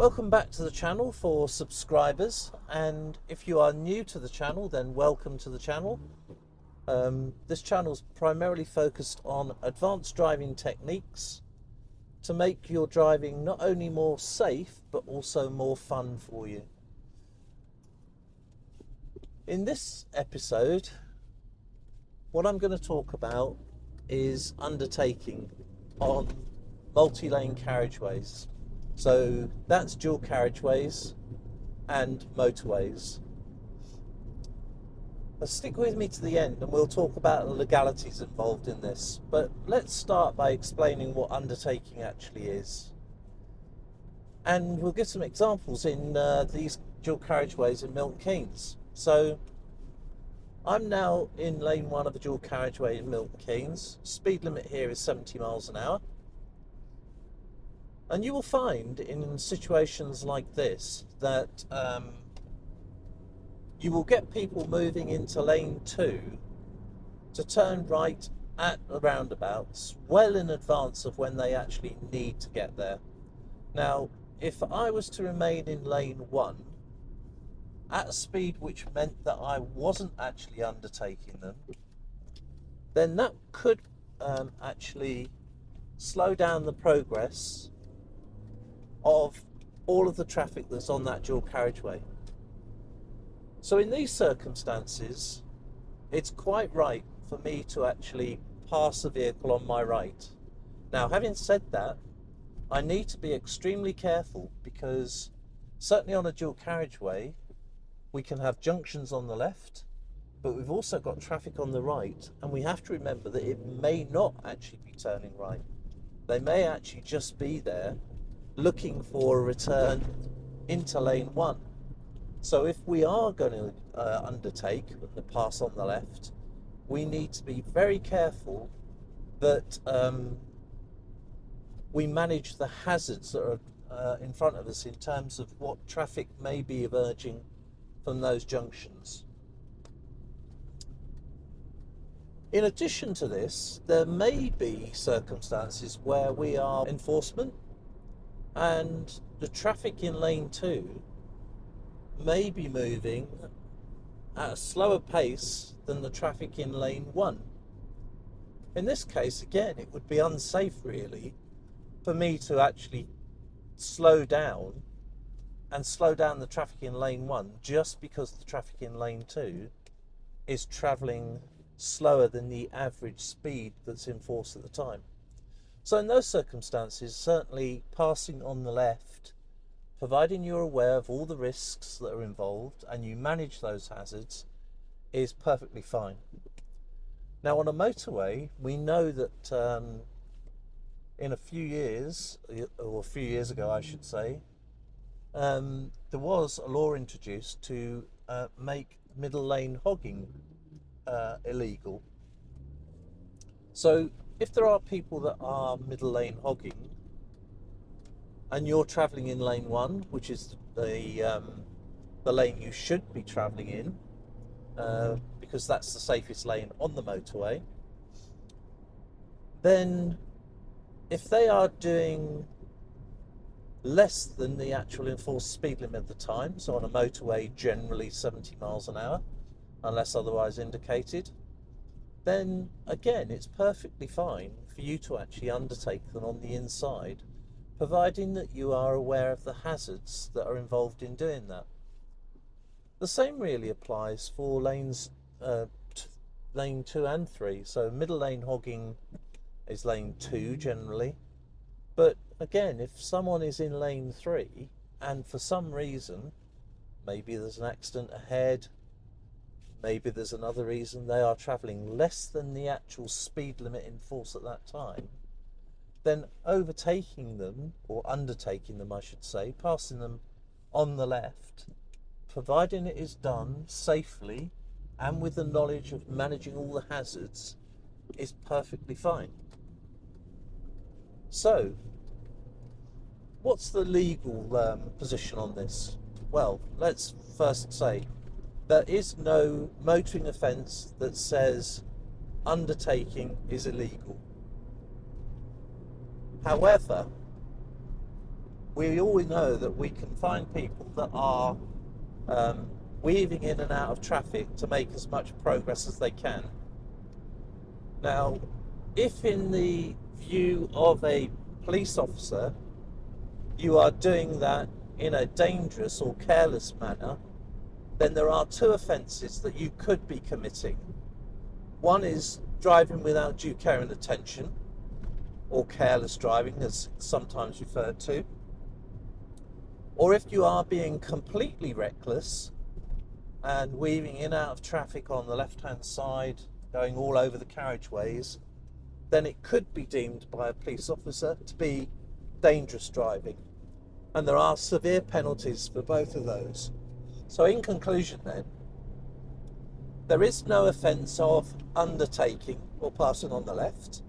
Welcome back to the channel for subscribers, and if you are new to the channel, then welcome to the channel. This channel is primarily focused on advanced driving techniques to make your driving not only more safe but also more fun for you. In this episode, what I'm going to talk about is undertaking on multi-lane carriageways. So that's dual carriageways and motorways. Stick with me to the end and we'll talk about the legalities involved in this. But let's start by explaining what undertaking actually is. And we'll give some examples in these dual carriageways in Milton Keynes. So I'm now in lane 1 of a dual carriageway in Milton Keynes. Speed limit here is 70 miles an hour. And you will find in situations like this that you will get people moving into lane 2 to turn right at the roundabouts well in advance of when they actually need to get there. Now, if I was to remain in lane 1 at a speed which meant that I wasn't actually undertaking them, then that could actually slow down the progress of all of the traffic that's on that dual carriageway. So in these circumstances, it's quite right for me to actually pass the vehicle on my right. Now, having said that, I need to be extremely careful because certainly on a dual carriageway, we can have junctions on the left, but we've also got traffic on the right, and we have to remember that it may not actually be turning right. They may actually just be there looking for a return into lane 1. So if we are going to undertake the pass on the left, we need to be very careful that we manage the hazards that are in front of us in terms of what traffic may be emerging from those junctions. In addition to this, there may be circumstances where we are enforcement and the traffic in lane 2 may be moving at a slower pace than the traffic in lane 1. In this case, again, it would be unsafe really for me to actually slow down the traffic in lane 1 just because the traffic in lane 2 is travelling slower than the average speed that's in force at the time. So in those circumstances, certainly passing on the left, providing you're aware of all the risks that are involved and you manage those hazards, is perfectly fine. Now on a motorway, we know that in a few years, or a few years ago I should say, there was a law introduced to make middle lane hogging illegal. So if there are people that are middle lane hogging and you're travelling in lane 1, which is the lane you should be travelling in, because that's the safest lane on the motorway, then if they are doing less than the actual enforced speed limit at the time, so on a motorway generally 70 miles an hour, unless otherwise indicated, then again it's perfectly fine for you to actually undertake them on the inside, providing that you are aware of the hazards that are involved in doing that. The same really applies for lanes lane 2 and 3. So middle lane hogging is lane 2 generally, but again, if someone is in lane 3 and for some reason, maybe there's an accident ahead, maybe there's another reason, they are travelling less than the actual speed limit in force at that time, then overtaking them, or undertaking them I should say, passing them on the left, providing it is done safely and with the knowledge of managing all the hazards, is perfectly fine. So, what's the legal position on this? Well, let's first say there is no motoring offence that says undertaking is illegal. However, we all know that we can find people that are weaving in and out of traffic to make as much progress as they can. Now, if in the view of a police officer you are doing that in a dangerous or careless manner, then there are two offences that you could be committing. One is driving without due care and attention, or careless driving as it's sometimes referred to. Or if you are being completely reckless and weaving in and out of traffic on the left-hand side, going all over the carriageways, then it could be deemed by a police officer to be dangerous driving. And there are severe penalties for both of those. So in conclusion then, there is no offence of undertaking or passing on the left,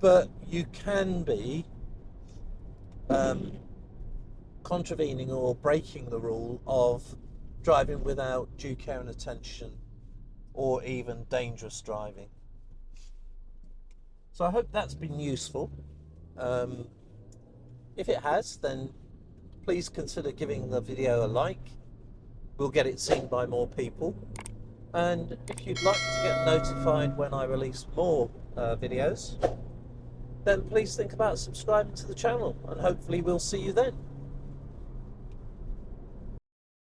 but you can be contravening or breaking the rule of driving without due care and attention, or even dangerous driving. So I hope that's been useful. If it has, then please consider giving the video a like. We'll get it seen by more people. And if you'd like to get notified when I release more videos, then please think about subscribing to the channel, and hopefully we'll see you then.